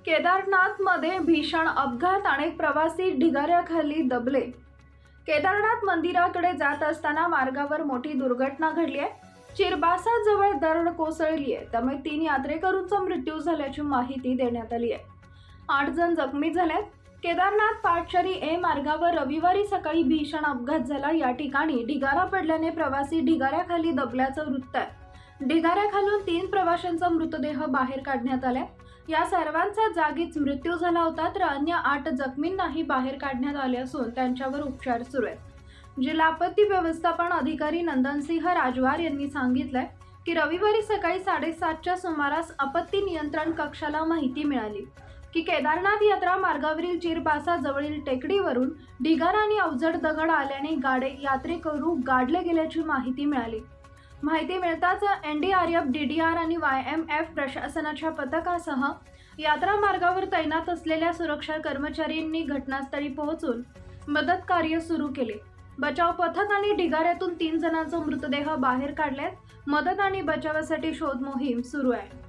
केदारनाथमध्ये भीषण अपघात, अनेक प्रवासी ढिगाऱ्याखाली दबले। केदारनाथ मंदिराकडे जात असताना मार्गावर मोठी दुर्घटना घडली आहे। चिरबासाजवळ दरड कोसळली आहे, त्यामुळे 3 यात्रेकरूंचा मृत्यू झाल्याची माहिती देण्यात आली आहे। 8 जण जखमी झालेत। केदारनाथ पाटचरी ए मार्गावर रविवारी सकाळी भीषण अपघात झाला। या ठिकाणी ढिगारा पडल्याने प्रवासी ढिगाऱ्याखाली दबल्याचं वृत्त आहे। ढिगाऱ्याखालून 3 प्रवाशांचा मृतदेह बाहेर काढण्यात आला। या सर्वांचा जागीच मृत्यू झाला होता, तर अन्य 8 जखमींनाही बाहेर काढण्यात आले असून त्यांच्यावर उपचार सुरू आहेत। जिल्हा आपत्ती व्यवस्थापन अधिकारी नंदनसिंह राजवार यांनी सांगितलंय की रविवारी सकाळी 7:30च्या सुमारास आपत्ती नियंत्रण कक्षाला माहिती मिळाली की केदारनाथ यात्रा मार्गावरील चिरबासा जवळील टेकडीवरून ढिगारा आणि अवजड दगड आल्याने यात्रेकरू गाडले गेल्याची माहिती मिळाली। माहिती मिळताच NDRF, DDR आणि YMF प्रशासनाच्या पथकासह यात्रा मार्गावर तैनात असलेल्या सुरक्षा कर्मचाऱ्यांनी घटनास्थळी पोहोचून मदत कार्य सुरू केले। बचाव पथकाने ढिगाऱ्यातून 3 जणांचा मृतदेह बाहेर काढलेत। मदत आणि बचावासाठी शोध मोहीम सुरू आहे।